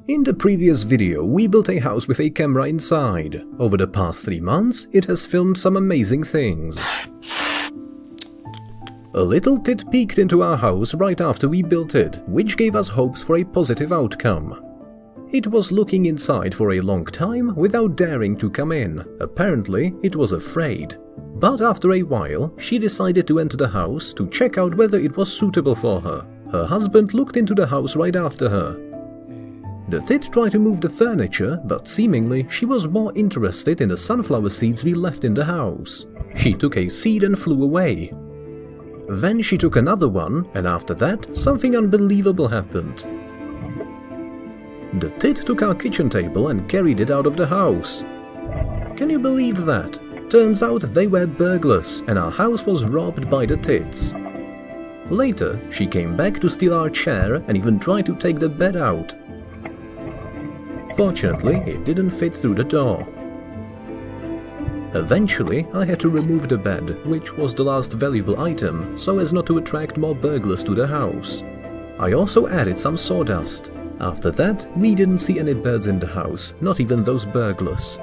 In the previous video, we built a house with a camera inside. Over the past 3 months, it has filmed some amazing things. A little tit peeked into our house right after we built it, which gave us hopes for a positive outcome. It was looking inside for a long time without daring to come in. Apparently, it was afraid. But after a while, she decided to enter the house to check out whether it was suitable for her. Her husband looked into the house right after her. The tit tried to move the furniture, but seemingly she was more interested in the sunflower seeds we left in the house. She took a seed and flew away. Then she took another one, and after that, something unbelievable happened. The tit took our kitchen table and carried it out of the house. Can you believe that? Turns out they were burglars, and our house was robbed by the tits. Later, she came back to steal our chair and even tried to take the bed out. Fortunately, it didn't fit through the door. Eventually, I had to remove the bed, which was the last valuable item, so as not to attract more burglars to the house. I also added some sawdust. After that, we didn't see any birds in the house, not even those burglars.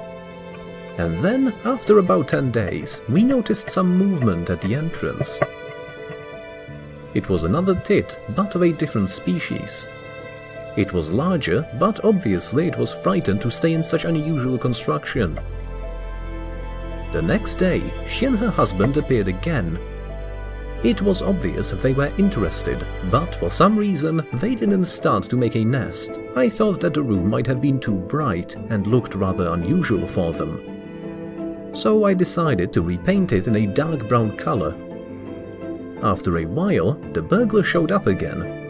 And then, after about 10 days, we noticed some movement at the entrance. It was another tit, but of a different species. It was larger, but obviously it was frightened to stay in such unusual construction. The next day, she and her husband appeared again. It was obvious they were interested, but for some reason they didn't start to make a nest. I thought that the room might have been too bright and looked rather unusual for them. So I decided to repaint it in a dark brown color. After a while, the burglar showed up again.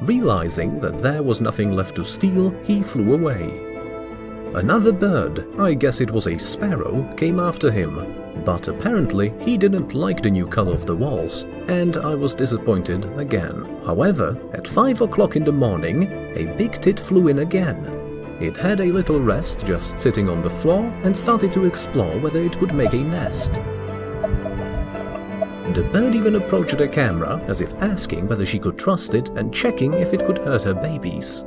Realizing that there was nothing left to steal, he flew away. Another bird, I guess it was a sparrow, came after him, but apparently he didn't like the new color of the walls, and I was disappointed again. However, at 5 o'clock in the morning, a big tit flew in again. It had a little rest just sitting on the floor and started to explore whether it could make a nest. The bird even approached the camera as if asking whether she could trust it and checking if it could hurt her babies.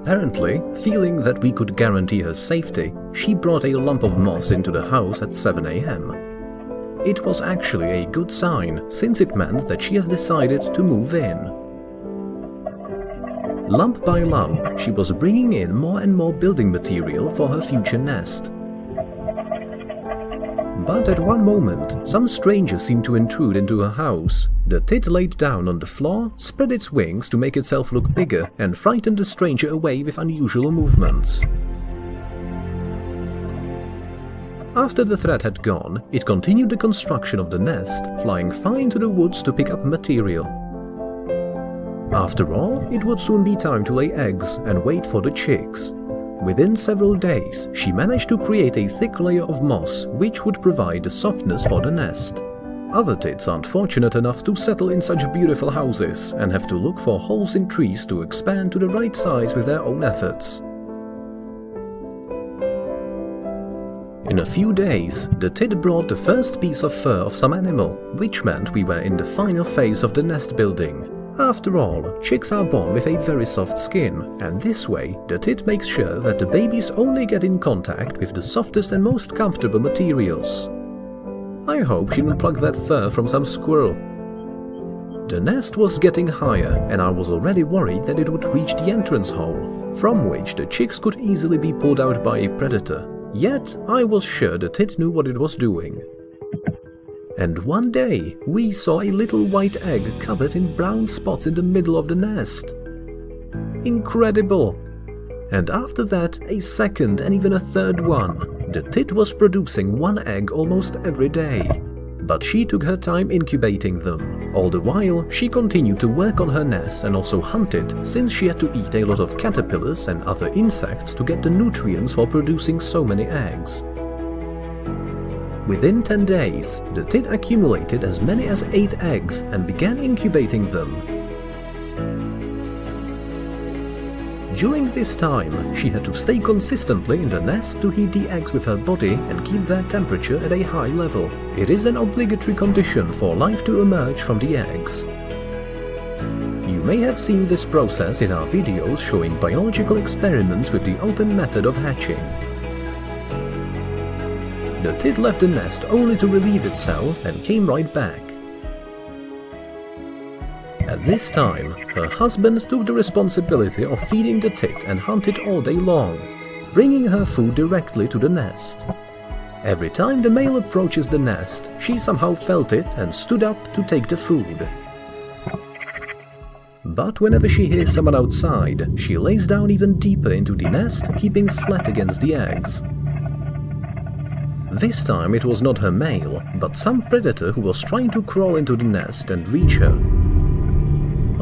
Apparently, feeling that we could guarantee her safety, she brought a lump of moss into the house at 7 a.m. It was actually a good sign, since it meant that she has decided to move in. Lump by lump, she was bringing in more and more building material for her future nest. But at one moment, some stranger seemed to intrude into her house. The tit laid down on the floor, spread its wings to make itself look bigger, and frightened the stranger away with unusual movements. After the threat had gone, it continued the construction of the nest, flying far into the woods to pick up material. After all, it would soon be time to lay eggs and wait for the chicks. Within several days, she managed to create a thick layer of moss which would provide the softness for the nest. Other tits aren't fortunate enough to settle in such beautiful houses and have to look for holes in trees to expand to the right size with their own efforts. In a few days, the tit brought the first piece of fur of some animal, which meant we were in the final phase of the nest building. After all, chicks are born with a very soft skin, and this way the tit makes sure that the babies only get in contact with the softest and most comfortable materials. I hope she will pluck that fur from some squirrel. The nest was getting higher, and I was already worried that it would reach the entrance hole, from which the chicks could easily be pulled out by a predator. Yet I was sure the tit knew what it was doing. And one day, we saw a little white egg covered in brown spots in the middle of the nest. Incredible! And after that, a second and even a third one. The tit was producing one egg almost every day. But she took her time incubating them. All the while, she continued to work on her nest and also hunted, since she had to eat a lot of caterpillars and other insects to get the nutrients for producing so many eggs. Within 10 days, the tit accumulated as many as 8 eggs and began incubating them. During this time, she had to stay consistently in the nest to heat the eggs with her body and keep their temperature at a high level. It is an obligatory condition for life to emerge from the eggs. You may have seen this process in our videos showing biological experiments with the open method of hatching. The tit left the nest only to relieve itself and came right back. At this time, her husband took the responsibility of feeding the tit and hunted all day long, bringing her food directly to the nest. Every time the male approaches the nest, she somehow felt it and stood up to take the food. But whenever she hears someone outside, she lays down even deeper into the nest, keeping flat against the eggs. This time it was not her male, but some predator who was trying to crawl into the nest and reach her.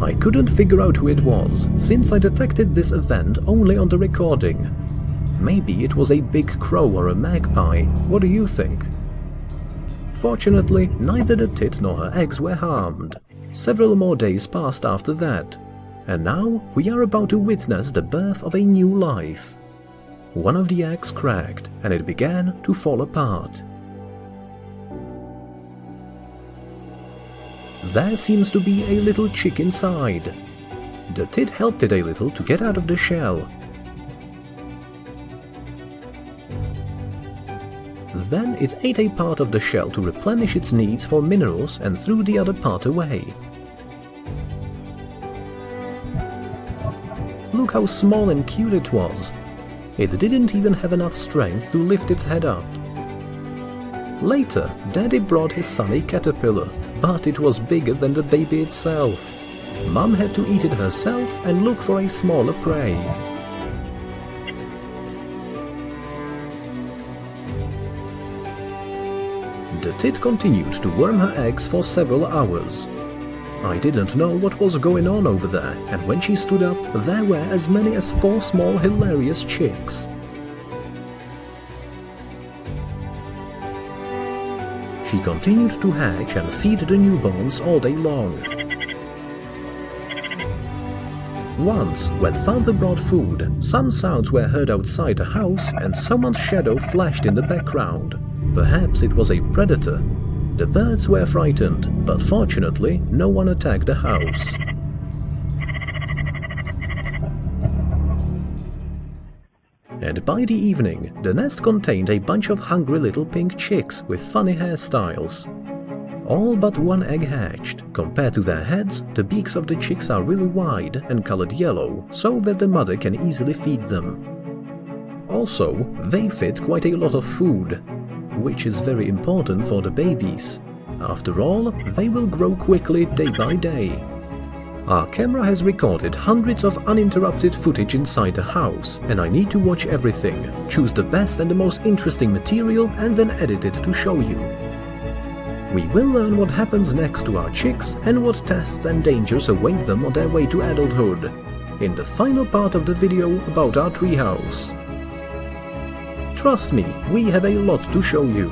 I couldn't figure out who it was, since I detected this event only on the recording. Maybe it was a big crow or a magpie. What do you think? Fortunately, neither the tit nor her eggs were harmed. Several more days passed after that, and now we are about to witness the birth of a new life. One of the eggs cracked, and it began to fall apart. There seems to be a little chick inside. The tit helped it a little to get out of the shell. Then it ate a part of the shell to replenish its needs for minerals and threw the other part away. Look how small and cute it was. It didn't even have enough strength to lift its head up. Later, Daddy brought his son a caterpillar, but it was bigger than the baby itself. Mom had to eat it herself and look for a smaller prey. The tit continued to worm her eggs for several hours. I didn't know what was going on over there, and when she stood up, there were as many as 4 small hilarious chicks. She continued to hatch and feed the newborns all day long. Once, when Father brought food, some sounds were heard outside the house and someone's shadow flashed in the background. Perhaps it was a predator. The birds were frightened, but fortunately no one attacked the house. And by the evening, the nest contained a bunch of hungry little pink chicks with funny hairstyles. All but one egg hatched. Compared to their heads, the beaks of the chicks are really wide and colored yellow, so that the mother can easily feed them. Also, they fit quite a lot of food, which is very important for the babies. After all, they will grow quickly day by day. Our camera has recorded hundreds of uninterrupted footage inside the house, and I need to watch everything, choose the best and the most interesting material, and then edit it to show you. We will learn what happens next to our chicks and what tests and dangers await them on their way to adulthood, in the final part of the video about our treehouse. Trust me, we have a lot to show you.